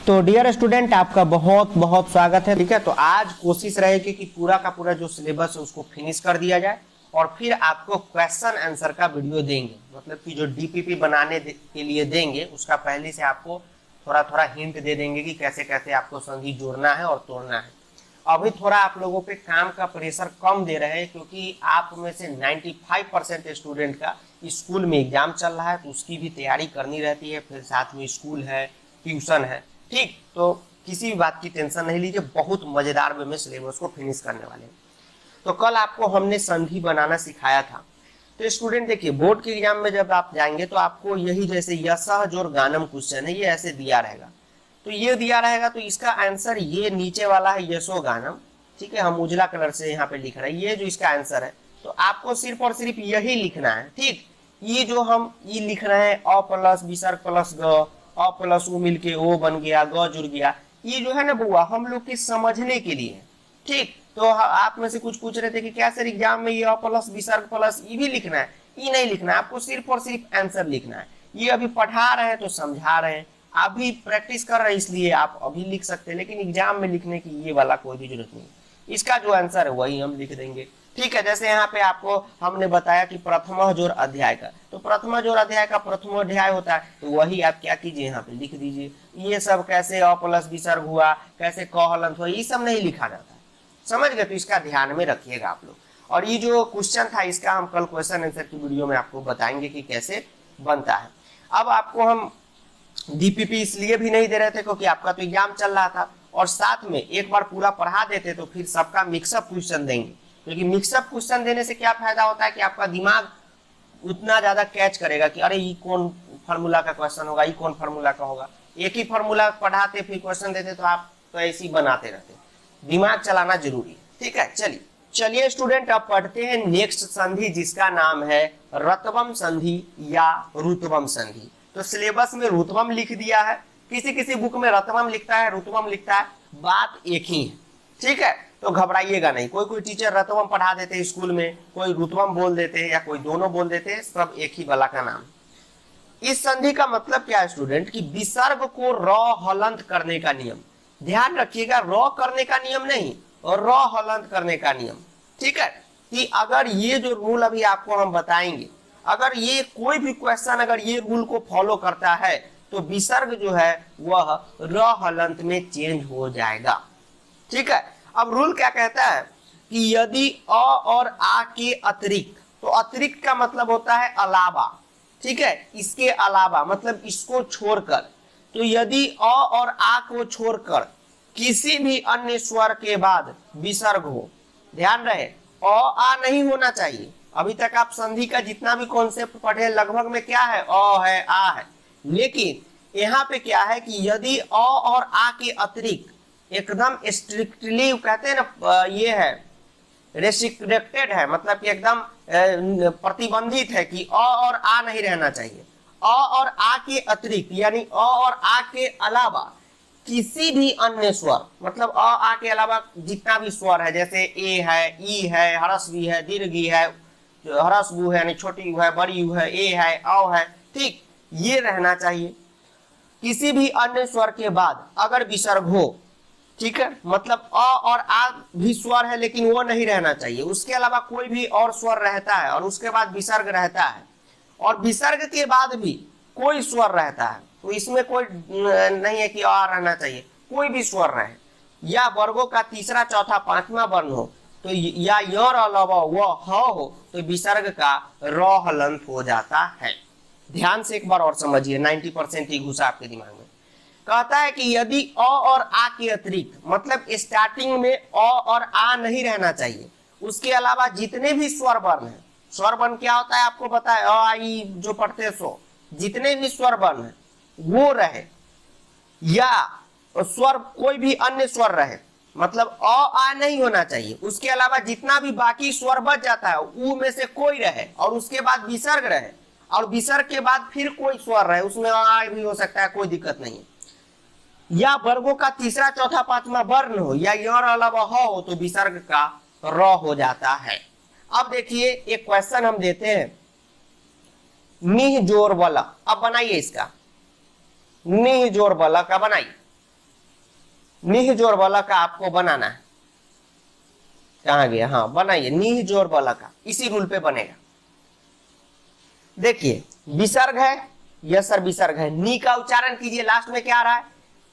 तो dear student, आपका बहुत बहुत स्वागत है। ठीक है, तो आज कोशिश रहेगी कि पूरा का पूरा जो सिलेबस है उसको फिनिश कर दिया जाए और फिर आपको क्वेश्चन आंसर का वीडियो देंगे। मतलब कि जो डीपीपी बनाने के लिए देंगे उसका पहले से आपको थोड़ा थोड़ा हिंट दे देंगे कि कैसे कैसे आपको संधि जोड़ना है और तोड़ना है। अभी थोड़ा आप लोगों पे काम का प्रेशर कम दे रहे हैं क्योंकि आप में से 95% स्टूडेंट का स्कूल में एग्जाम चल रहा है, तो उसकी भी तैयारी करनी रहती है, फिर साथ में स्कूल है, ट्यूशन है। ठीक, तो किसी भी बात की टेंशन नहीं लीजिए, बहुत मजेदार वे में सिलेबस को फिनिश करने वाले हैं। तो कल आपको हमने संधि बनाना सिखाया था। तो स्टूडेंट देखिए, बोर्ड के एग्जाम में जब आप जाएंगे तो आपको यही जैसे यशः जोर गानम क्वेश्चन है, ये ऐसे दिया रहेगा। तो ये दिया रहेगा तो इसका आंसर ये नीचे वाला है यशो गानम। ठीक है, हम उजला कलर से यहाँ पे लिख रहे हैं, ये जो इसका आंसर है। तो आपको सिर्फ और सिर्फ यही लिखना है। ठीक, ये जो हम ये लिख रहे हैं अ प्लस विसर्ग प्लस ग, अ प्लस उ मिलके ओ बन गया, ग जुड़ गया, ये जो है ना बुआ हम लोग के समझने के लिए। ठीक, तो आप में से कुछ पूछ रहे थे कि क्या सर एग्जाम में ये अ प्लस विसर्ग प्लस ये भी लिखना है? ये नहीं लिखना है, आपको सिर्फ और सिर्फ आंसर लिखना है। ये अभी पढ़ा रहे हैं तो समझा रहे हैं, आप भी प्रैक्टिस कर रहे हैं इसलिए आप अभी लिख सकते हैं, लेकिन एग्जाम में लिखने की ये वाला कोई भी जरूरत नहीं। इसका जो आंसर है वही हम लिख देंगे। ठीक है, जैसे यहाँ पे आपको हमने बताया कि प्रथम जोर अध्याय का, तो प्रथम जोर अध्याय का प्रथम अध्याय होता है, तो वही आप क्या कीजिए यहाँ पे लिख दीजिए। ये सब कैसे अ प्लस विसर्ग हुआ, कैसे क हलंत हुआ, ये सब नहीं लिखा जाता है, समझ गए? तो इसका ध्यान में रखिएगा आप लोग। और ये जो क्वेश्चन था इसका हम कल क्वेश्चन आंसर की वीडियो में आपको बताएंगे कि कैसे बनता है। अब आपको हम डीपीपी इसलिए भी नहीं दे रहे थे क्योंकि आपका तो एग्जाम चल रहा था, और साथ में एक बार पूरा पढ़ा देते तो फिर सबका मिक्सअप क्वेश्चन देंगे। क्योंकि मिक्सअप क्वेश्चन देने से क्या फायदा होता है कि आपका दिमाग उतना ज्यादा कैच करेगा कि अरे ये कौन फार्मूला का क्वेश्चन होगा, ये कौन फार्मूला का होगा। एक ही फार्मूला पढ़ाते फिर क्वेश्चन देते तो आप तो ऐसे ही बनाते रहते। दिमाग चलाना जरूरी है। ठीक है, चलिए स्टूडेंट, अब पढ़ते हैं नेक्स्ट संधि जिसका नाम है रत्वम संधि या रुतवम संधि। तो सिलेबस में रुतवम लिख दिया है, किसी किसी बुक में रत्वम लिखता है, रुतवम लिखता है, बात एक ही है। ठीक है, तो घबराइएगा नहीं। कोई कोई टीचर रत्वम पढ़ा देते हैं स्कूल में, कोई रुतवम बोल देते हैं या कोई दोनों बोल देते हैं, सब एक ही वाला का नाम। इस संधि का मतलब क्या है स्टूडेंट कि विसर्ग को र हलंत करने का नियम। ध्यान रखिएगा, र करने का नियम नहीं और र हलंत करने का नियम। ठीक है, कि अगर ये जो रूल अभी आपको हम बताएंगे, अगर ये कोई भी क्वेश्चन अगर ये रूल को फॉलो करता है तो विसर्ग जो है वह र हलंत में चेंज हो जाएगा। ठीक है, अब रूल क्या कहता है कि यदि अ और आ के अतिरिक्त, तो अतिरिक्त का मतलब होता है अलावा। ठीक है, इसके अलावा मतलब इसको छोड़कर, तो यदि अ और आ को छोड़कर किसी भी अन्य स्वर के बाद विसर्ग हो, ध्यान रहे अ आ नहीं होना चाहिए। अभी तक आप संधि का जितना भी कॉन्सेप्ट पढ़े लगभग में क्या है, अ है, आ है, लेकिन यहाँ पे क्या है कि यदि अ और आ के अतिरिक्त एकदम स्ट्रिक्टली कहते हैं ना, ये है रेस्ट्रिक्टेड है, मतलब कि एकदम प्रतिबंधित है कि अ और आ नहीं रहना चाहिए। अ और आ के अतिरिक्त यानी अ और आ के अलावा किसी भी अन्य स्वर, मतलब अ आ के अलावा जितना भी स्वर है, जैसे ए है, ई है, ह्रस्वी है, दीर्घी है, ह्रस्व है यानी छोटी यू है, बड़ी यू है, ए है, औ है, ठीक, ये रहना चाहिए। किसी भी अन्य स्वर के बाद अगर विसर्ग हो, ठीक है, मतलब अ और आ भी स्वर है लेकिन वो नहीं रहना चाहिए, उसके अलावा कोई भी और स्वर रहता है और उसके बाद विसर्ग रहता है, और विसर्ग के बाद भी कोई स्वर रहता है, तो इसमें कोई नहीं है कि आ रहना चाहिए, कोई भी स्वर रहे, या वर्गों का तीसरा चौथा पांचवा वर्ण हो, तो या यर अलावा वह हो, तो विसर्ग का र हलंत हो जाता है। ध्यान से एक बार और समझिए, 90% ही घुसा आपके दिमाग में। कहता है कि यदि अ और आ के अतिरिक्त, मतलब स्टार्टिंग में अ और आ नहीं रहना चाहिए, उसके अलावा जितने भी स्वर वर्ण है, स्वर वर्ण क्या होता है आपको पता है, अ आ ई जो पढ़ते सो, जितने भी स्वर वर्ण है वो रहे, या स्वर कोई भी अन्य स्वर रहे, मतलब अ आ नहीं होना चाहिए, उसके अलावा जितना भी बाकी स्वर बच जाता है ऊ में से कोई रहे, और उसके बाद विसर्ग रहे, और विसर्ग के बाद फिर कोई स्वर रहे, उसमें आ भी हो सकता है, कोई दिक्कत नहीं है, या वर्गों का तीसरा चौथा पांचवा वर्ण हो, या यर अलावा हो, तो विसर्ग का र हो जाता है। अब देखिए एक क्वेश्चन हम देते हैं, निह जोर वाला, अब बनाइए इसका, निह जोर वाला का बनाइए। निह जोर वाला का आपको बनाना है। कहाँ गया, हाँ बनाइए, निह जोर वाला का इसी रूल पे बनेगा। देखिए विसर्ग है, यस सर विसर्ग है, नी का उच्चारण कीजिए, लास्ट में क्या आ रहा है,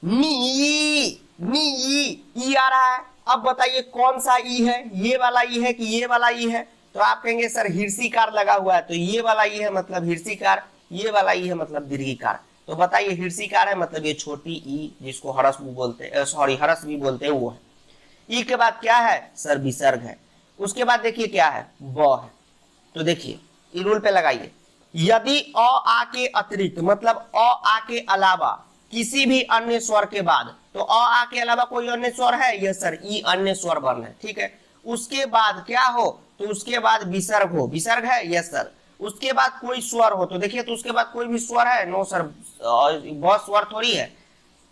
नी, नी ई आ रहा है। अब बताइए कौन सा ई है, ये वाला ई है कि ये वाला ई है? तो आप कहेंगे सर हिर्सीकार लगा हुआ है, तो ये वाला ई है मतलब हिर्सीकार, ये वाला ई है मतलब दीर्घिकार। तो बताइए हिर्सीकार है मतलब ये छोटी ई जिसको हरस भी बोलते हैं, सॉरी हरस भी बोलते हैं, वो है। ई के बाद क्या है सर, विसर्ग है। उसके बाद देखिए क्या है, ब है। तो देखिए ई रूल पे लगाइए, यदि अ आ के अतिरिक्त मतलब अ आ के अलावा किसी भी अन्य स्वर के बाद, तो अ आ के अलावा कोई अन्य स्वर है, यस सर ई अन्य स्वर वर्ण है, ठीक है। उसके बाद क्या हो, तो उसके बाद विसर्ग हो, विसर्ग है, यस सर। उसके बाद कोई स्वर हो, तो देखिए तो उसके बाद कोई भी स्वर है, नो सर बहुत स्वर थोड़ी है।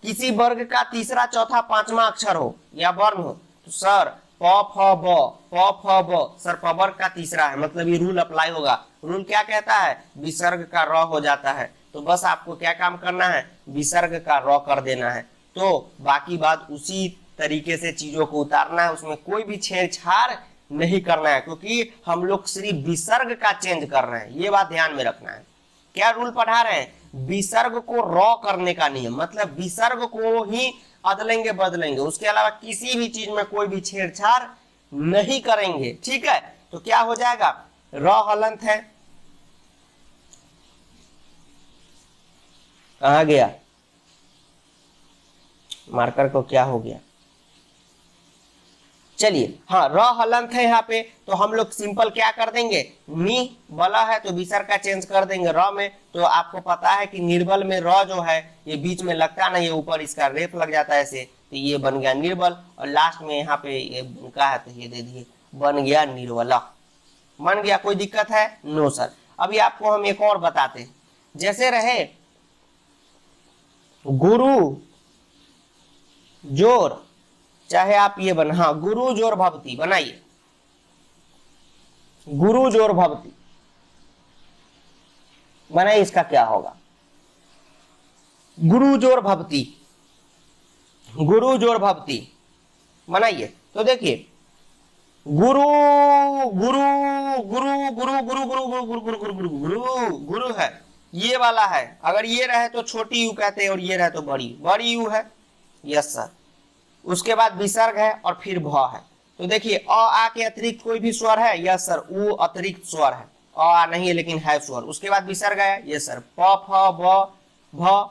किसी वर्ग का तीसरा चौथा पांचवा अक्षर हो या वर्ण हो, तो सर प फ ब, प फ ब सर प वर्ग का तीसरा है, मतलब ये रूल अप्लाई होगा। रूल क्या कहता है, विसर्ग का र हो जाता है, तो बस आपको क्या काम करना है, विसर्ग का र कर देना है। तो बाकी बात उसी तरीके से चीजों को उतारना है, उसमें कोई भी छेड़छाड़ नहीं करना है, क्योंकि हम लोग सिर्फ विसर्ग का चेंज कर रहे हैं, ये बात ध्यान में रखना है। क्या रूल पढ़ा रहे हैं, विसर्ग को रॉ करने का नियम, मतलब विसर्ग को ही अदलेंगे बदलेंगे, उसके अलावा किसी भी चीज में कोई भी छेड़छाड़ नहीं करेंगे, ठीक है। तो क्या हो जाएगा, र हलंत है, कहा गया मार्कर को, क्या हो गया, चलिए हाँ र हलंत है यहाँ पे, तो हम लोग सिंपल क्या कर देंगे, नी बला है तो विसर्ग का चेंज कर देंगे र में। तो आपको पता है कि निर्बल में र जो है ये बीच में लगता नहीं है, ऊपर इसका रेफ लग जाता है ऐसे, तो ये बन गया निर्बल, और लास्ट में यहाँ पे ये उनका है तो ये दे दिए, बन गया निर्बला, बन गया। कोई दिक्कत है, नो सर। अभी आपको हम एक और बताते हैं, जैसे रहे गुरु जोर, चाहे आप ये बना, हाँ गुरु जोर भवती बनाइए, गुरु जोर भवती बनाइए, इसका क्या होगा, गुरु जोर भवती, गुरु जोर भवती बनाइए। तो देखिए गुरु गुरु गुरु गुरु गुरु गुरु गुरु गुरु गुरु गुरु गुरु गुरु गुरु है, ये वाला है, अगर ये रहे तो छोटी यू कहते हैं और ये रहे तो बड़ी बड़ी यू है, यस सर। उसके बाद विसर्ग है और फिर भ है। तो देखिए अ आ के अतिरिक्त कोई भी स्वर है, यस सर उ अतिरिक्त स्वर है, अ आ नहीं है लेकिन है स्वर। उसके बाद विसर्ग है, यस सर प फ ब भ,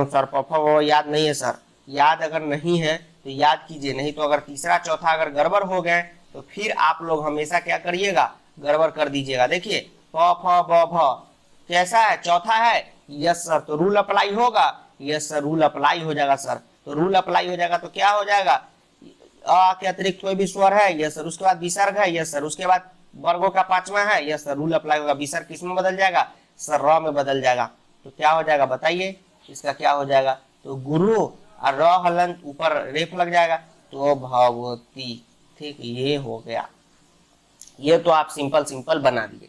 सर प फ ब याद नहीं है सर, याद अगर नहीं है तो याद कीजिए, नहीं तो अगर तीसरा चौथा अगर गड़बड़ हो गए तो फिर आप लोग हमेशा क्या करिएगा, गड़बड़ कर दीजिएगा। देखिए प फ ब भ कैसा है, चौथा है, यस सर, तो रूल अप्लाई होगा, यस सर रूल अप्लाई हो जाएगा सर। तो रूल अप्लाई हो जाएगा तो क्या हो जाएगा, अ के अतिरिक्त कोई भी स्वर है, यस सर, उसके बाद विसर्ग है, यस सर, उसके बाद वर्गों का पांचवा है, यस सर, रूल अप्लाई होगा, विसर्ग किस में बदल जाएगा सर, र में बदल जाएगा। तो क्या हो जाएगा बताइए, इसका क्या हो जाएगा, तो गुरु और र हलंत ऊपर रेफ लग जाएगा, तो भगवती, ठीक ये हो गया। ये तो आप सिंपल सिंपल बना दिए,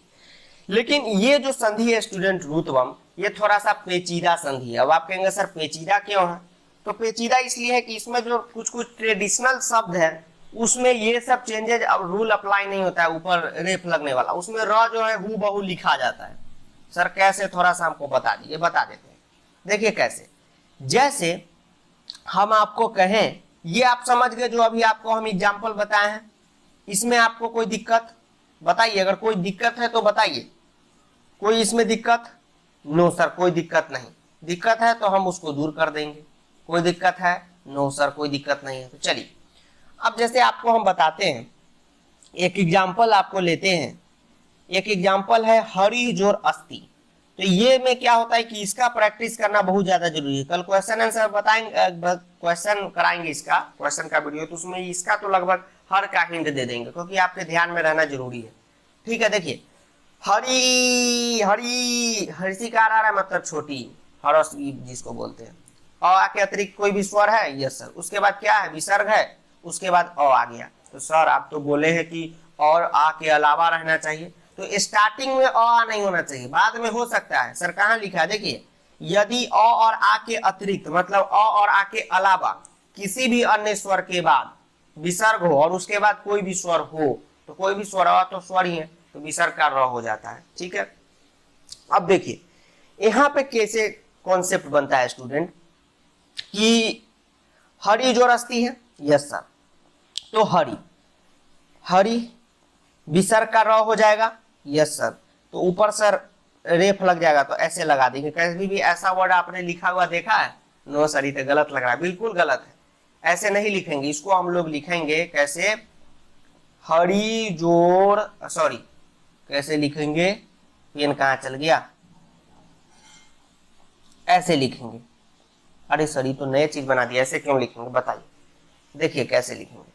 लेकिन ये जो संधि है स्टूडेंट रुतवम, ये थोड़ा सा पेचीदा संधि है। अब आप कहेंगे सर पेचीदा क्यों है, तो पेचीदा इसलिए है कि इसमें जो कुछ कुछ ट्रेडिशनल शब्द है उसमें ये सब चेंजेज अब रूल अप्लाई नहीं होता है, ऊपर रेफ लगने वाला, उसमें र जो है हूबहू लिखा जाता है। सर कैसे, थोड़ा सा हमको बता दीजिए, बता देते हैं। देखिए कैसे, जैसे हम आपको कहें, ये आप समझ गए जो अभी आपको हम एग्जाम्पल बताए हैं, इसमें आपको कोई दिक्कत बताइए, अगर कोई दिक्कत है तो बताइए, कोई इसमें दिक्कत, नो सर कोई दिक्कत नहीं, दिक्कत है तो हम उसको दूर कर देंगे, कोई दिक्कत है, नो सर कोई दिक्कत नहीं है। तो चलिए अब जैसे आपको हम बताते हैं, एक एग्जाम्पल आपको लेते हैं, एक एग्जाम्पल है हरि जोर अस्ति। तो ये में क्या होता है कि इसका प्रैक्टिस करना बहुत ज्यादा जरूरी है, कल क्वेश्चन आंसर बताएंगे, क्वेश्चन कराएंगे इसका, क्वेश्चन का वीडियो, तो उसमें इसका तो लगभग हर का हिंट दे देंगे, क्योंकि आपके ध्यान में रहना जरूरी है, ठीक है। देखिए हरी हरी, हर्षिकार आ रहा है मतलब छोटी, हरस जिसको बोलते हैं, अ के अतिरिक्त कोई भी स्वर है, यस सर, उसके बाद क्या है, विसर्ग है, उसके बाद अ आ गया। तो सर आप तो बोले हैं कि और आ के अलावा रहना चाहिए, तो स्टार्टिंग में अ नहीं होना चाहिए, बाद में हो सकता है। सर कहाँ लिखा है, देखिए यदि अ और आ के अतिरिक्त मतलब अ और आ के अलावा किसी भी अन्य स्वर के बाद विसर्ग हो और उसके बाद कोई भी स्वर हो, तो कोई भी स्वर हो तो स्वर ही है, तो विसर्ग का र हो जाता है। ठीक है, अब देखिए यहाँ पे कैसे कॉन्सेप्ट बनता है स्टूडेंट कि हरि जोर अस्थि है, यस सर, तो हरि हरि विसर्ग का र हो जाएगा, यस सर, तो ऊपर सर रेफ लग जाएगा, तो ऐसे लगा देंगे। कभी भी ऐसा वर्ड आपने लिखा हुआ देखा है? नो सर, ये तो गलत लग रहा है, बिल्कुल गलत है, ऐसे नहीं लिखेंगे इसको। हम लोग लिखेंगे कैसे, हरि जोर, सॉरी कैसे लिखेंगे, पेन कहाँ चल गया, ऐसे लिखेंगे। अरे सर ये तो नया चीज बना दिया, ऐसे क्यों लिखेंगे बताइए। देखिए कैसे लिखेंगे,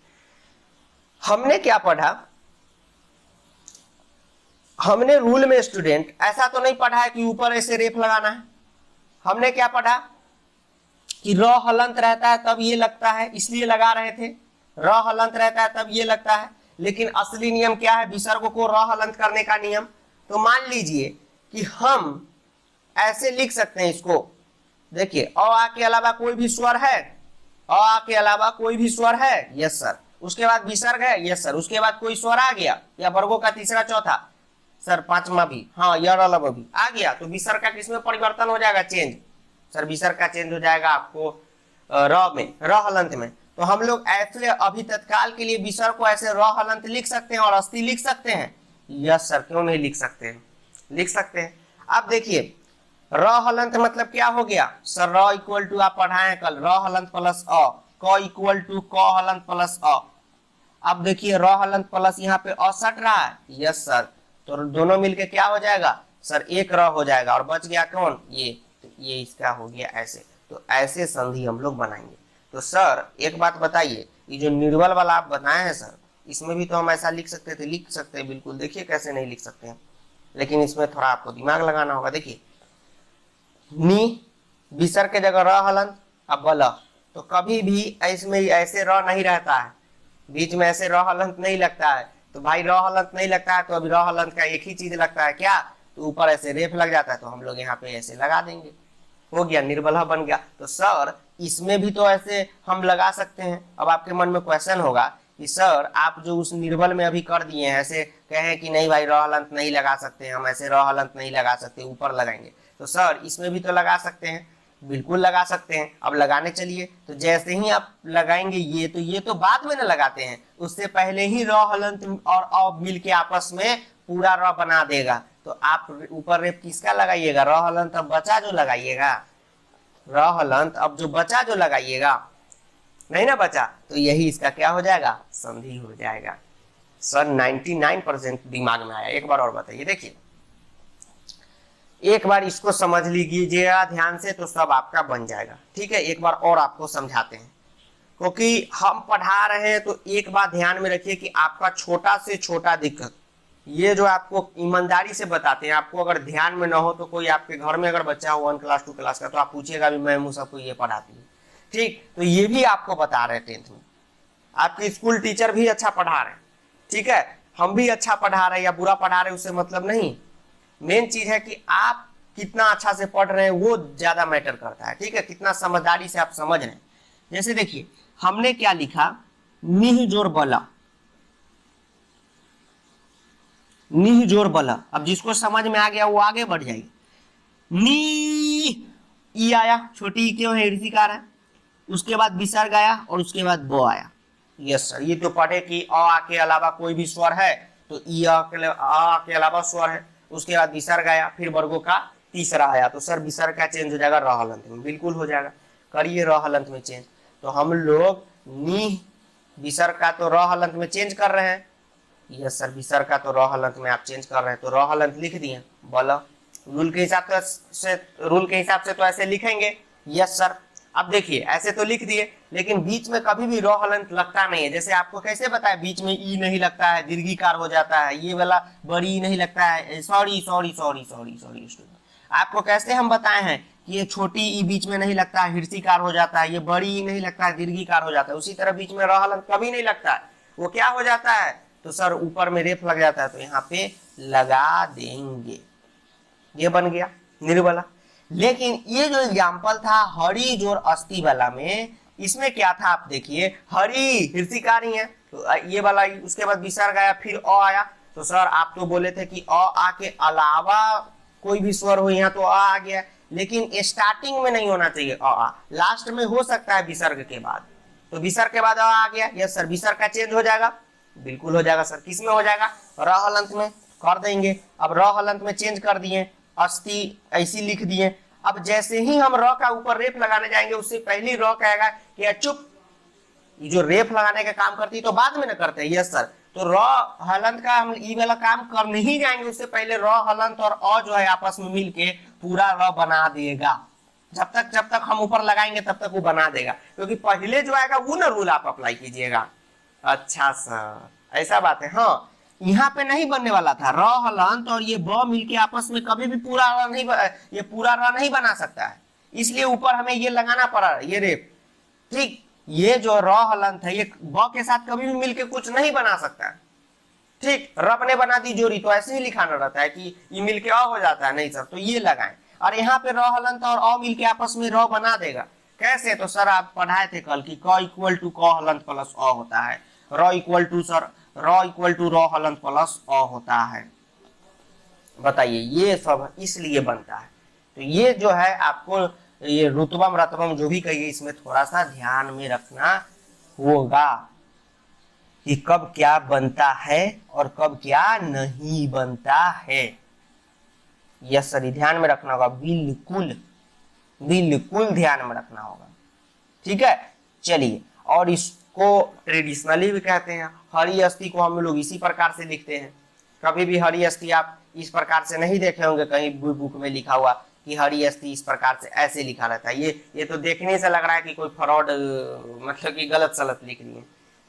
हमने क्या पढ़ा, हमने रूल में स्टूडेंट ऐसा तो नहीं पढ़ा है कि ऊपर ऐसे रेफ लगाना है। हमने क्या पढ़ा कि र हलंत रहता है तब ये लगता है, इसलिए लगा रहे थे, र हलंत रहता है तब ये लगता है। लेकिन असली नियम क्या है विसर्ग को र हलंत करने का नियम? तो मान लीजिए कि हम ऐसे लिख सकते हैं इसको, देखिए अ आ के अलावा कोई भी स्वर है, अ आ के अलावा कोई भी स्वर है, यस सर, उसके बाद विसर्ग है, यस सर, उसके बाद कोई स्वर आ गया या वर्गों का तीसरा चौथा, सर पांचवा भी, हाँ यरलब भी आ गया, तो विसर्ग का किसमें परिवर्तन हो जाएगा, चेंज, सर विसर्ग का चेंज हो जाएगा आपको र में, र हलंत में। तो हम लोग ऐसे अभी तत्काल के लिए विसर्ग को ऐसे र हलंत लिख सकते हैं और अस्थि लिख सकते हैं, यस सर, क्यों नहीं लिख सकते हैं, लिख सकते हैं। अब देखिए र हलंत मतलब क्या हो गया सर, र इक्वल टू आप पढ़ाए हैं कल, र हलंत प्लस अ, क इक्वल टू क हलंत प्लस अ। अब देखिए र हलंत प्लस यहाँ पे अ सट रहा है, यस सर, तो दोनों मिलके क्या हो जाएगा सर, एक र हो जाएगा और बच गया कौन, ये, तो ये इसका हो गया ऐसे। तो ऐसे संधि हम लोग बनाएंगे। तो सर एक बात बताइए, ये जो निर्बल वाला आप बनाए हैं सर, इसमें भी तो हम ऐसा लिख सकते थे, लिख सकते हैं बिल्कुल, देखिए कैसे नहीं लिख सकते हैं, लेकिन इसमें थोड़ा आपको दिमाग लगाना होगा। देखिए नी विसर्ग के जगह र हलंत, अब बल, तो कभी भी इसमें ऐसे र नहीं रहता है, बीच में ऐसे र हलंत नहीं लगता है, तो भाई र हलंत नहीं लगता है तो अभी र हलंत का एक ही चीज लगता है क्या, तो ऊपर ऐसे रेफ लग जाता है, तो हम लोग यहाँ पे ऐसे लगा देंगे, हो गया निर्बल बन गया। तो सर इसमें भी तो ऐसे हम लगा सकते हैं। अब आपके मन में क्वेश्चन होगा कि सर आप जो उस निर्बल में अभी कर दिए हैं, ऐसे कहें कि नहीं भाई र हलंत नहीं लगा सकते, हम ऐसे र हलंत नहीं लगा सकते, ऊपर लगाएंगे, तो सर इसमें भी तो लगा सकते हैं, बिल्कुल लगा सकते हैं। अब लगाने चलिए, तो जैसे ही आप लगाएंगे ये तो बाद में ना लगाते हैं, उससे पहले ही र हलंत और अ मिल के आपस में पूरा र बना देगा। तो आप ऊपर रेप किसका लगाइएगा, र हलंत अब बचा जो लगाइएगा, र हलंत अब जो बचा जो लगाइएगा, नहीं ना बचा, तो यही इसका क्या हो जाएगा, संधि हो जाएगा। सर 99% दिमाग में आया, एक बार और बताइए। देखिए एक बार इसको समझ लीजिएगा ध्यान से, तो सब आपका बन जाएगा। ठीक है, एक बार और आपको समझाते हैं, क्योंकि हम पढ़ा रहे हैं, तो एक बात ध्यान में रखिए कि आपका छोटा से छोटा दिक्कत, ये जो आपको ईमानदारी से बताते हैं, आपको अगर ध्यान में ना हो तो कोई आपके घर में अगर बच्चा हो 1 क्लास 2 क्लास का, तो आप पूछिएगा भी मैम सबको ये पढ़ाती है, ठीक, तो ये भी आपको बता रहे हैं 10th में, आपके स्कूल टीचर भी अच्छा पढ़ा रहे हैं, ठीक है, हम भी अच्छा पढ़ा रहे हैं या बुरा पढ़ा रहे हैं उससे मतलब नहीं, मेन चीज है कि आप कितना अच्छा से पढ़ रहे हैं, वो ज्यादा मैटर करता है। ठीक है, कितना समझदारी से आप समझ रहे हैं। जैसे देखिए हमने क्या लिखा, निह जोर बला, निह जोर बला, अब जिसको समझ में आ गया वो आगे बढ़ जाएगी। नी ई आया, छोटी ई क्यों है, ऋषिकार है, उसके बाद विसर्ग आया और उसके बाद ब आया, यस सर, ये तो पढ़े कि अ के अलावा कोई भी स्वर है तो ई आ के अलावा स्वर है, उसके बाद विसर्ग आया, फिर वर्गों का तीसरा आया, तो सर विसर्ग का चेंज हो जाएगा र हलंत में, बिल्कुल हो जाएगा, करिए र हलंत में चेंज। तो हम लोग नी विसर्ग का तो र हलंत में चेंज कर रहे हैं, यस सर, विसर्ग का तो र हलंत में आप चेंज कर रहे हैं, तो र हलंत लिख दिए, बोला रूल के हिसाब से तो ऐसे लिखेंगे, यस सर। अब देखिए ऐसे तो लिख दिए, लेकिन बीच में कभी भी र हलंत लगता नहीं है। जैसे आपको कैसे बताया, बीच में ई नहीं लगता है, दीर्घिकार हो जाता है, ये वाला बड़ी नहीं लगता है, सॉरी स्टूडेंट, आपको कैसे हम बताए हैं कि ये छोटी ई बीच में नहीं लगता है, हिर्षिकार हो जाता है, ये बड़ी ई नहीं लगता है, दीर्घिकार हो जाता है, उसी तरह बीच में र हलंत कभी नहीं लगता है, वो क्या हो जाता है, तो सर ऊपर में रेफ लग जाता है, तो यहाँ पे लगा देंगे, ये बन गया निर्बला। लेकिन ये जो एग्जाम्पल था हरि जोर अस्थि वाला में, इसमें क्या था आप देखिए, हरी हिरसिकारी है तो ये वाला, उसके बाद विसर्ग आया, फिर अ आया। तो सर आप तो बोले थे कि अ आ के अलावा कोई भी स्वर हो, यहाँ तो अ आ गया, लेकिन स्टार्टिंग में नहीं होना चाहिए अ आ, लास्ट में हो सकता है विसर्ग के बाद। तो विसर्ग के बाद अ आ गया, यस सर, विसर्ग का चेंज हो जाएगा, बिल्कुल हो जाएगा सर। किस में हो जाएगा, र हलंत में कर देंगे। अब र हलंत में चेंज कर दिए, अस्थि ऐसी लिख दिए। अब जैसे ही हम र का ऊपर रेफ लगाने जाएंगे, उससे पहले र कहेगा कि चुप, ये जो रेफ लगाने का काम करती है तो बाद में ना करते हैं, यस सर। तो र हलंत का हम ये वाला काम कर नहीं जाएंगे, उससे पहले र हलंत और अ जो है आपस में मिलके पूरा र बना देगा। जब तक हम ऊपर लगाएंगे तब तक वो बना देगा, क्योंकि पहले जो आएगा वो ना रूल आप अप्लाई कीजिएगा। अच्छा सर, ऐसा बात है। हाँ, यहाँ पे नहीं बनने वाला था, र हलंत और ये ब मिलके आपस में कभी भी पूरा र नहीं, ये पूरा र नहीं बना सकता है, इसलिए ऊपर हमें ये लगाना पड़ा, ये रेप। ठीक, ये जो र हलंत है ये ब के साथ कभी भी मिलके कुछ नहीं बना सकता है। ठीक, रब ने बना दी जोड़ी तो ऐसे ही लिखाना रहता है कि ये मिलके अ हो जाता है, नहीं सर, तो ये लगाएं। और यहाँ पे र हलंत और अ मिलके आपस में र बना देगा। कैसे, तो सर आप पढ़ाए थे कल कि क इक्वल टू क हलंत प्लस अ होता है, र इक्वल टू सर र इक्वल टू र हलंत प्लस अ होता है। बताइए, ये सब इसलिए बनता है। तो ये जो है आपको ये रुतबम रतबम जो भी कहिए, इसमें थोड़ा सा ध्यान में रखना होगा कि कब क्या बनता है और कब क्या नहीं बनता है। यस सर, ध्यान में रखना होगा, बिल्कुल बिल्कुल ध्यान में रखना होगा। ठीक है, चलिए। और इसको ट्रेडिशनली भी कहते हैं, हरी अस्थि को हम लोग इसी प्रकार से लिखते हैं। कभी भी हरी अस्थि आप इस प्रकार से नहीं देखे होंगे कहीं बुक में लिखा हुआ कि हरी अस्थि इस प्रकार से ऐसे लिखा रहता है। ये तो देखने से लग रहा है कि कोई फ्रॉड, मतलब कि गलत सलत लिख रही है।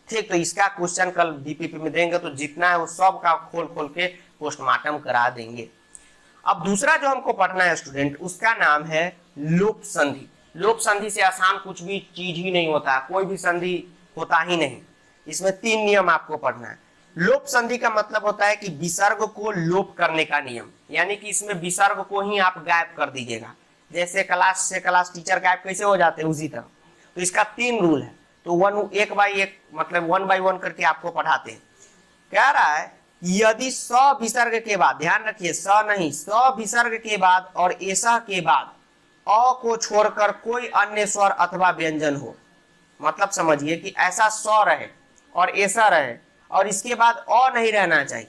ठीक, तो इसका क्वेश्चन कल डीपीपी में देंगे, तो जितना है वो सब का खोल खोल के पोस्टमार्टम करा देंगे। अब दूसरा जो हमको पढ़ना है स्टूडेंट, उसका नाम है लोप संधि। लोप संधि से आसान कुछ भी चीज ही नहीं होता, कोई भी संधि होता ही नहीं। इसमें 3 नियम आपको पढ़ना है। लोप संधि का मतलब होता है कि विसर्ग को लोप करने का नियम, यानी कि इसमें विसर्ग को ही आप गायब कर दीजिएगा। जैसे क्लास से क्लास टीचर गायब कैसे हो जाते हैं, उसी तरह। तो इसका 3 रूल है, तो एक बाई एक, मतलब 1 बाई 1 करके आपको पढ़ाते हैं। कह रहा है यदि स विसर्ग के बाद, ध्यान रखिए स नहीं, स विसर्ग के बाद और ऐसा के बाद अ को छोड़कर कोई अन्य स्वर अथवा व्यंजन हो, मतलब समझिए कि ऐसा स रहे और ऐसा रहे और इसके बाद अ नहीं रहना चाहिए,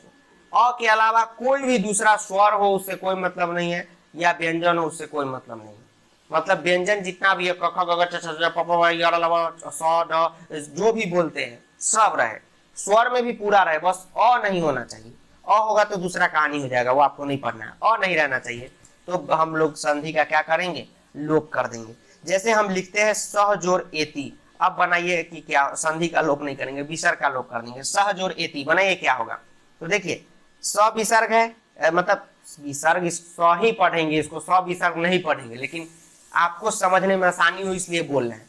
अ के अलावा कोई भी दूसरा स्वर हो उससे कोई मतलब नहीं है, या व्यंजन हो उससे कोई मतलब नहीं है। मतलब व्यंजन जितना भी है, क ख ग घ च छ ज प प भ य ल व स ड जो भी बोलते हैं सब रहे, स्वर में भी पूरा रहे, बस अ नहीं होना चाहिए। अ होगा तो दूसरा कहानी हो जाएगा, वो आपको नहीं पढ़ना है, अ नहीं रहना चाहिए। तो हम लोग संधि का क्या करेंगे, लोप कर देंगे। जैसे हम लिखते हैं सह जोड़ एति, अब बनाइए कि क्या, संधि का लोप नहीं करेंगे, विसर्ग का लोप कर देंगे। सह जोड़ एति बनाइए, क्या होगा, तो देखिए स विसर्ग है, मतलब विसर्ग स ही पढ़ेंगे इसको, स विसर्ग नहीं पढ़ेंगे, लेकिन आपको समझने में आसानी हो इसलिए बोल रहे हैं।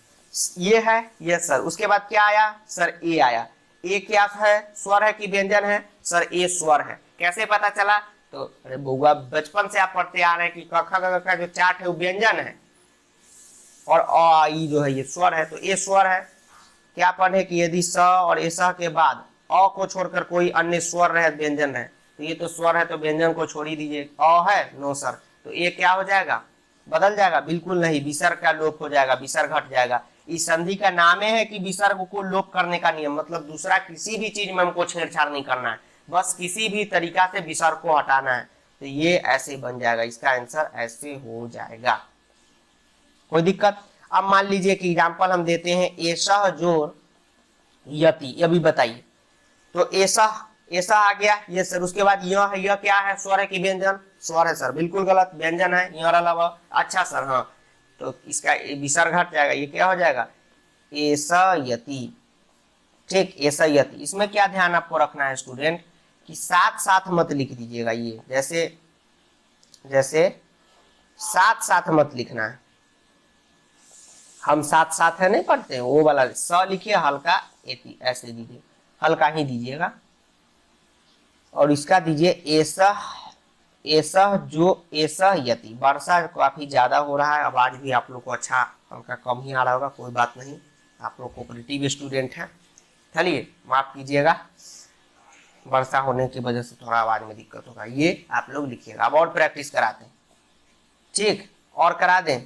ये है, ये सर, उसके बाद क्या आया सर, ए आया। ए क्या है, स्वर है कि व्यंजन है, सर ए स्वर है। कैसे पता चला, तो अरे बउआ बचपन से आप पढ़ते आ रहे हैं कि क ख ग घ का जो चार्ट है वो व्यंजन है और अ ई जो है ये स्वर है, तो ए स्वर है। क्या पढ़े कि यदि स और ऐसा के बाद अ को छोड़कर कोई अन्य स्वर रहे, व्यंजन है, तो ये तो स्वर है तो व्यंजन को छोड़ ही दीजिए। अ है, नो सर, तो ये क्या हो जाएगा, बदल जाएगा, बिल्कुल नहीं, विसर्ग का लोप हो जाएगा, विसर्ग हट जाएगा। इस संधि का नाम है कि विसर्ग को लोप करने का नियम, मतलब दूसरा किसी भी चीज में हमको छेड़छाड़ नहीं करना है, बस किसी भी तरीका से विसर्ग को हटाना है। तो ये ऐसे बन जाएगा, इसका आंसर ऐसे हो जाएगा। कोई दिक्कत। अब मान लीजिए कि एग्जाम्पल हम देते हैं ऐसा जोड़ यति, ये भी बताइए। तो ऐसा ऐसा आ गया, ये सर, उसके बाद यह है, यह क्या है, स्वर है कि व्यंजन, स्वर है सर, बिल्कुल गलत, व्यंजन है, यह अलावा। अच्छा सर, हाँ, तो इसका विसर्ग हट जाएगा, ये क्या हो जाएगा, ऐसा यति। ठीक, ऐसा यति। इसमें क्या ध्यान आपको रखना है स्टूडेंट, कि साथ साथ मत लिख दीजिएगा, ये जैसे जैसे साथ साथ मत लिखना है, हम साथ साथ है नहीं पढ़ते हैं, वो वाला स लिखिए, हल्का एति ऐसे दीजिए, हल्का ही दीजिएगा। और इसका दीजिए ऐसा, ऐसा जो ऐसा यति। वर्षा काफी ज्यादा हो रहा है, आवाज भी आप लोग को अच्छा हल्का कम ही आ रहा होगा, कोई बात नहीं, आप लोग कोऑपरेटिव स्टूडेंट हैं, चलिए माफ कीजिएगा, वर्षा होने की वजह से थोड़ा आवाज में दिक्कत होगा। ये आप लोग लिखिएगा। अब और प्रैक्टिस कराते हैं, ठीक, और करा दें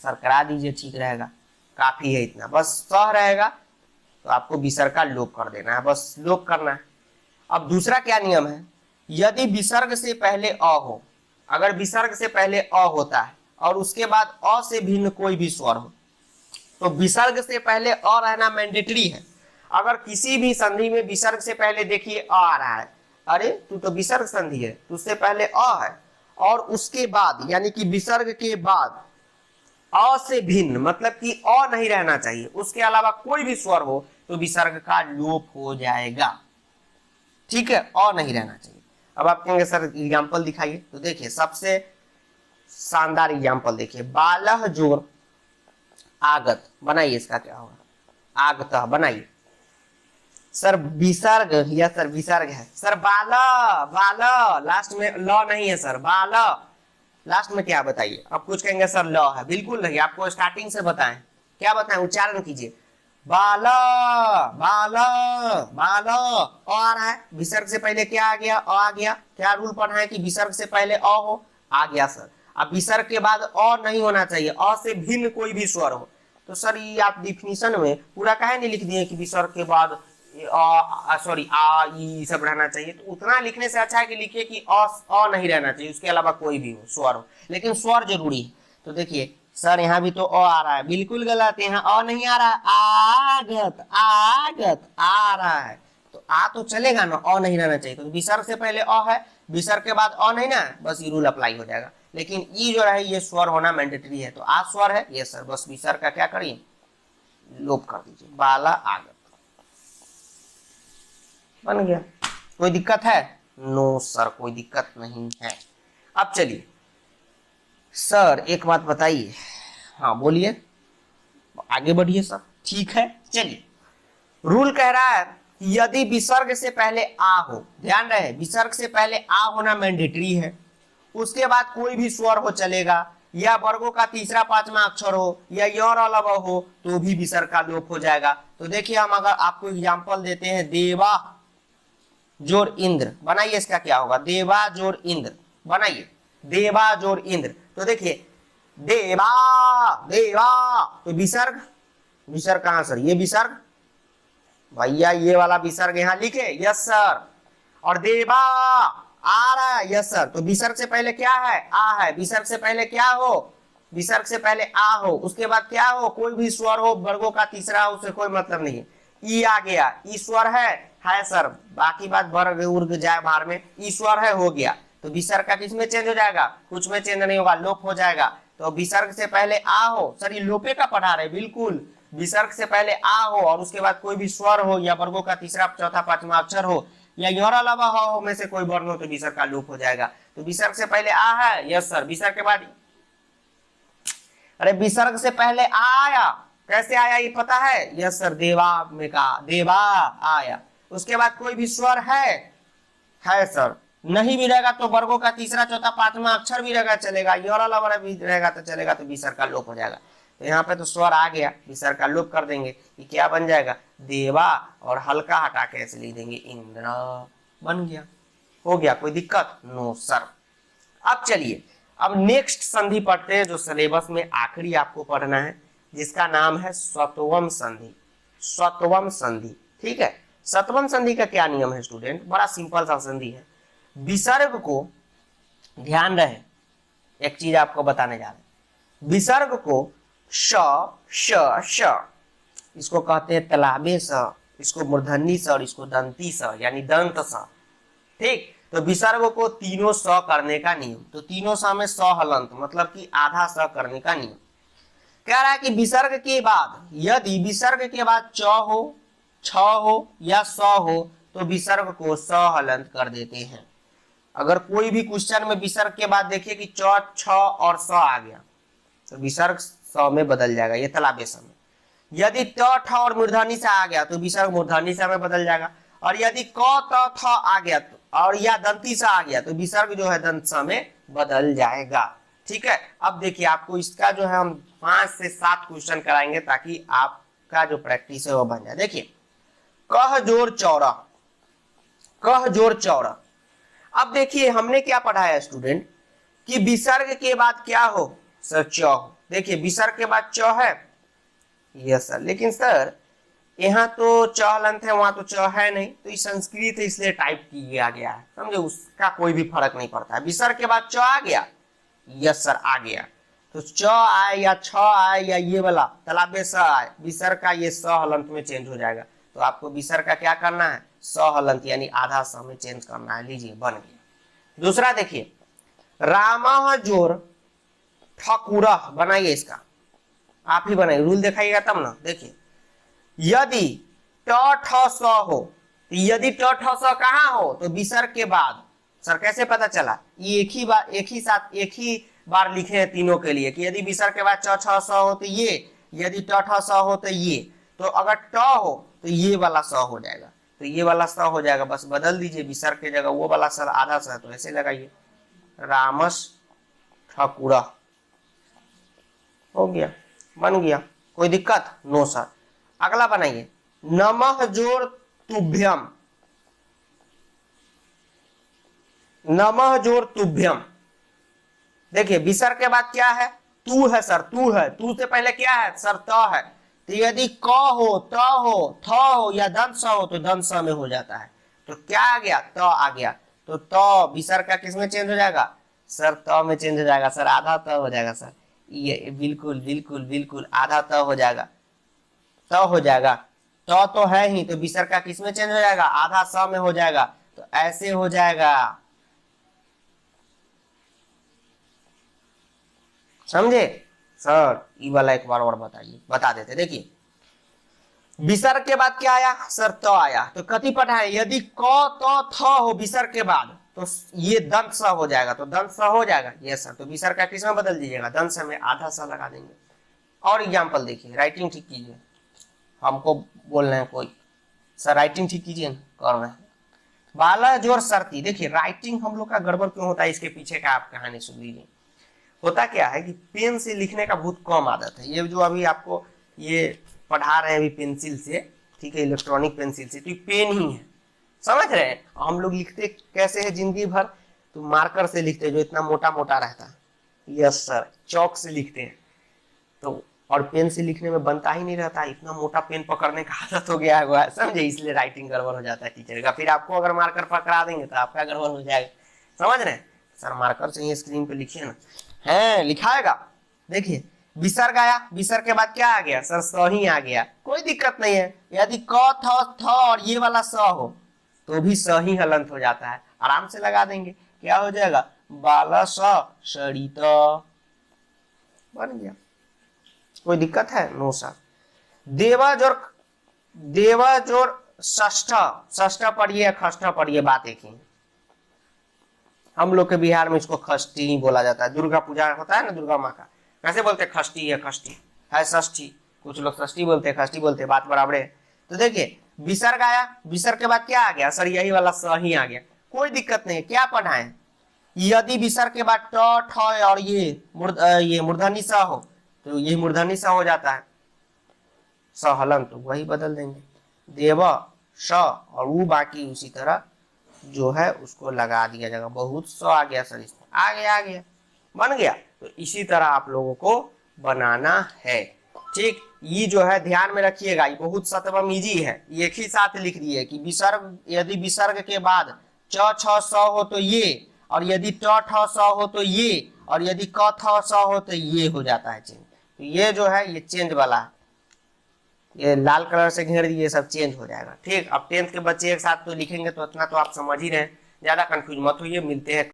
सर? करा दीजिए, ठीक रहेगा, काफी है इतना, बस स रहेगा तो आपको विसर्ग का लोप कर देना है, बस लोप करना है। अब दूसरा क्या नियम है, यदि विसर्ग से पहले अ हो, अगर विसर्ग से पहले अ होता है और उसके बाद अ से भिन्न कोई भी स्वर हो, तो विसर्ग से पहले अ रहना मैंडेटरी है। अगर किसी भी संधि में विसर्ग से पहले देखिए अ आ रहा है, अरे तू तो विसर्ग संधि है, तुझसे पहले अ है, और उसके बाद यानी कि विसर्ग के बाद अ से भिन्न मतलब कि अ नहीं रहना चाहिए, उसके अलावा कोई भी स्वर हो तो विसर्ग का लोप हो जाएगा, ठीक है, अ नहीं रहना चाहिए। अब आप कहेंगे सर एग्जाम्पल दिखाइए, तो देखिए सबसे शानदार एग्जाम्पल देखिए, बालह जोर आगत, बनाइए इसका क्या होगा, आगतः बनाइए। सर विसर्ग, या सर विसर्ग है सर, बाला बाला, लास्ट में ल नहीं है सर, बाला लास्ट में क्या बताइए? अब कुछ कहेंगे सर ल है, बिल्कुल नहीं, आपको स्टार्टिंग से बताएं, क्या बताएं, उच्चारण कीजिए, बाला बाला बाला। आ रहा है, विसर्ग से पहले क्या आ गया, आ गया, क्या रूल पढ़ा है कि विसर्ग से पहले अ हो, आ गया सर। अब विसर्ग के बाद अ नहीं होना चाहिए, अ से भिन्न कोई भी स्वर हो, तो सर ये आप डिफिनीशन में पूरा काहे नहीं लिख दिए कि विसर्ग के बाद सॉरी आ ई सब रहना चाहिए? तो उतना लिखने से अच्छा है कि लिखिए कि अ नहीं रहना चाहिए, उसके अलावा कोई भी हो स्वर हो, लेकिन स्वर जरूरी है। तो देखिए सर यहाँ भी तो अ आ रहा है, बिल्कुल गलत, यहाँ अ नहीं आ रहा है, आगत आगत आ रहा है, तो आ तो चलेगा ना, अ नहीं रहना चाहिए। तो विसर्ग से पहले अ है, विसर्ग के बाद अ नहीं ना, बस ये रूल अप्लाई हो जाएगा। लेकिन ई जो है ये स्वर होना मैंडेटरी है, तो आ स्वर है ये सर, बस विसर्ग का क्या करिए, लोप कर दीजिए, बाला आगत, बन गया। कोई दिक्कत है? नो सर, कोई दिक्कत नहीं है। अब चलिए सर एक बात बताइए, हाँ बोलिए, आगे बढ़िए सर, ठीक है। चलिए रूल कह रहा है कि यदि विसर्ग से पहले आ हो, ध्यान रहे विसर्ग से पहले आ होना मैंडेटरी है, उसके बाद कोई भी स्वर हो चलेगा, या वर्गों का तीसरा पांचवा अक्षर हो, या योर अलव हो, तो भी विसर्ग का लोप हो जाएगा। तो देखिए हम अगर आपको एग्जाम्पल देते हैं, देवा जोर इंद्र, बनाइए इसका क्या होगा, देवा जोर इंद्र, बनाइए देवा जोर इंद्र। तो देखिए देवा देवा, तो विसर्ग, विसर्ग कहां सर, ये विसर्ग भैया, ये वाला विसर्ग यहां लिखे, यस सर, और देवा आ रहा है, यस सर, तो विसर्ग से पहले क्या है, आ है, विसर्ग से पहले क्या हो, विसर्ग से पहले आ हो, उसके बाद क्या हो, कोई भी स्वर हो, वर्गों का तीसरा हो, उससे कोई मतलब नहीं है। ई आ गया, ईश्वर है सर, बाकी बात वर्ग उर्ग जाए बाहर में, ईश्वर है हो गया, तो विसर्ग का किसमें चेंज हो जाएगा, कुछ में चेंज नहीं होगा, लोप हो जाएगा। तो विसर्ग से पहले आ हो, सर ये लोपे का पढ़ा रहे, बिल्कुल विसर्ग से पहले आ हो और उसके बाद कोई भी स्वर हो, या वर्गों का तीसरा चौथा पांचवा अक्षर हो, या योर अलावा हो में से कोई वर्ण हो, तो विसर्ग का लोप हो जाएगा। तो विसर्ग से पहले आ है, यस सर, विसर्ग के बाद, अरे विसर्ग से पहले आ आया, कैसे आया ये पता है, यस सर, देवा में कहा देवा आया, उसके बाद कोई भी स्वर है सर, नहीं भी रहेगा तो वर्गों का तीसरा चौथा पांचवा अक्षर भी रहेगा चलेगा, योर अलावा भी रहेगा तो चलेगा, तो विसर्ग का लोप हो जाएगा। तो यहाँ पे तो स्वर आ गया, विसर्ग का लोप कर देंगे, ये क्या बन जाएगा, देवा, और हल्का हटा के ऐसे लिख देंगे इंद्र, बन गया, हो गया, कोई दिक्कत? No sir. अब चलिए अब नेक्स्ट संधि पढ़ते हैं, जो सिलेबस में आखिरी आपको पढ़ना है, जिसका नाम है स्वत्वम संधि, स्वत्वम संधि, ठीक है। सत्वम संधि का क्या नियम है स्टूडेंट, बड़ा सिंपल सा संधि है। विसर्ग को, ध्यान रहे एक चीज आपको बताने जा रहे हैं, विसर्ग को श श श, इसको कहते हैं तलाबे स, इसको मूर्धन्य स, और इसको दंती स यानी दंत स, ठीक। तो विसर्ग को तीनों स करने का नियम, तो तीनों स में स हलंत मतलब कि आधा स करने का नियम कह रहा है कि विसर्ग के बाद, यदि विसर्ग के बाद च हो, छ हो या स हो, तो विसर्ग को स हलंत कर देते हैं। अगर कोई भी क्वेश्चन में विसर्ग के बाद देखिए कि च छ और स आ गया, तो विसर्ग स में बदल जाएगा, ये तलाबे स में। यदि त ठ और मूर्धन्य स आ गया तो विसर्ग मूर्धन्य स में बदल जाएगा, और यदि क त थ आ गया तो, और या दंती सा आ गया, तो विसर्ग जो है दंत स में बदल जाएगा, ठीक है। अब देखिए आपको इसका जो है हम 5 से 7 क्वेश्चन कराएंगे ताकि आप आपका जो प्रैक्टिस है वो बन जाए। देखिए कह जोड़ चौरा, कह जोड़ चौरा। अब देखिए हमने क्या पढ़ा है स्टूडेंट कि विसर्ग के बाद क्या हो सर, च हो। देखिए विसर्ग के बाद च है, यस सर, लेकिन सर यहाँ तो च हलंत है, वहां तो च है नहीं, तो ये संस्कृत है इसलिए टाइप किया गया है, समझे, उसका कोई भी फर्क नहीं पड़ता है। विसर्ग के बाद च आ गया, यस सर आ गया, तो च आए या छ आए या ये वाला तालाबे स आए, विसर्ग का ये स हलंत में चेंज हो जाएगा। तो आपको विसर्ग का क्या करना है, स हलंत यानी आधा स में चेंज करना है। लीजिए बन गया। दूसरा देखिए रामा जोर ठकुरह, बनाइए इसका, आप ही बनाइए, रूल दिखाइएगा तब ना। देखिए यदि ट ठ स हो, तो यदि ट ठ स कहाँ हो तो विसर्ग के बाद। सर कैसे पता चला, ये एक ही बार लिखे हैं तीनों के लिए कि यदि विसर्ग के बाद च छ स हो तो ये, यदि ट ठ स हो तो ये, तो अगर ट हो तो ये वाला स हो जाएगा, तो ये वाला स हो जाएगा, बस बदल दीजिए, विसर्ग की जगह वो वाला सर आधा स, तो ऐसे लगाइए रामस ठकुरा, हो गया, बन गया, कोई दिक्कत नो सर। अगला बनाइए नमः जोर तुभ्यम, नमः जोर तुभ्यम। देखिए विसर्ग के बाद क्या है, तू है सर, तू है, तू से पहले क्या है सर, त है, तो यदि क हो, त हो, थ हो या दंत स हो तो दंत स में हो जाता है, तो क्या आ गया, त आ गया, तो त विसर्ग का किस में चेंज हो जाएगा सर, त में चेंज हो जाएगा सर, आधा त हो जाएगा सर, ये बिल्कुल बिल्कुल बिल्कुल आधा त हो जाएगा, त हो जाएगा, त तो है ही, तो विसर्ग का किस में चेंज हो जाएगा, आधा स में हो जाएगा, तो ऐसे हो जाएगा, समझे सर। ये वाला एक बार और बताइए, बता देते। देखिए विसर्ग के बाद क्या आया सर, त आया, तो कथी पढ़ाए, यदि क त थ हो विसर्ग के बाद तो ये दंत स हो जाएगा, तो दंत स हो जाएगा, ये सर, तो विसर्ग का किस में बदल दीजिएगा, दंत स में आधा स लगा देंगे। और एग्जाम्पल देखिए, राइटिंग ठीक कीजिए, हमको बोल रहे हैं कोई सर राइटिंग ठीक कीजिए, कर रहे हैं। बाला जोर सरती, देखिए राइटिंग हम लोग का गड़बड़ क्यों होता है, इसके पीछे का आप कहानी सुन लीजिए। होता क्या है कि पेन से लिखने का बहुत कम आदत है, ये जो अभी आपको ये पढ़ा रहे हैं अभी पेंसिल से, ठीक है, इलेक्ट्रॉनिक पेंसिल से, तो ये पेन ही है, समझ रहे हैं। हम लोग लिखते कैसे है जिंदगी भर, तो मार्कर से लिखते हैं जो इतना मोटा मोटा रहता है, यस सर, चौक से लिखते हैं, तो और पेन से लिखने में बनता ही नहीं रहता, इतना मोटा पेन पकड़ने का आदत हो गया है, समझे, इसलिए राइटिंग गड़बड़ हो जाता है टीचर का। फिर आपको अगर मार्कर पकड़ा देंगे तो आपका गड़बड़ हो जाएगा, समझ रहे हैं सर। मार्कर से ही स्क्रीन पे लिखिए ना, है लिखाएगा। देखिए विसर्ग आया, विसर्ग के बाद क्या आ गया सर, स ही आ गया, कोई दिक्कत नहीं है। यदि क थ और ये वाला स हो तो भी स ही हलंत हो जाता है, आराम से लगा देंगे, क्या हो जाएगा, बाला स सरित, बन गया, कोई दिक्कत है नो सर। देवाजोर षष्ठ, षष्ठ पढ़िए या खष्ठ पढ़िए, बात एक ही, हम लोग के बिहार में इसको खष्टी ही बोला जाता है। दुर्गा पूजा होता है ना, दुर्गा माँ का कैसे बोलते हैं, खष्टी है, खष्टी है, षष्ठी, कुछ लोग षष्ठी बोलते हैं, खष्टी बोलते हैं, बात बराबर है। तो देखिए विसर्ग आया, विसर्ग के बाद क्या आ गया सर, यही वाला स ही आ गया, कोई दिक्कत नहीं है। क्या पढ़ाएं, यदि विसर्ग के बाद ट ठ और ये मूर्धनी स हो तो ये मूर्धनी स हो जाता है, स हलंत, तो वही बदल देंगे, देव स और वो बाकी उसी तरह जो है उसको लगा दिया जाएगा। बहुत स आ गया सर, इसमें आ गया बन गया। तो इसी तरह आप लोगों को बनाना है, ठीक। ये जो है ध्यान में रखिएगा, ये बहुत सतवम इजी है, एक ही साथ लिख दिए कि विसर्ग, यदि विसर्ग के बाद च छ स हो तो ये, और यदि ट ठ स हो तो ये, और यदि क थ स हो तो ये हो जाता है चेंज। तो ये जो है ये चेंज वाला है, ये लाल कलर से घेर दिए, सब चेंज हो जाएगा, ठीक। अब 10th के बच्चे एक साथ तो लिखेंगे तो इतना तो आप समझ ही रहे हैं, ज्यादा कंफ्यूज मत होइए, मिलते हैं।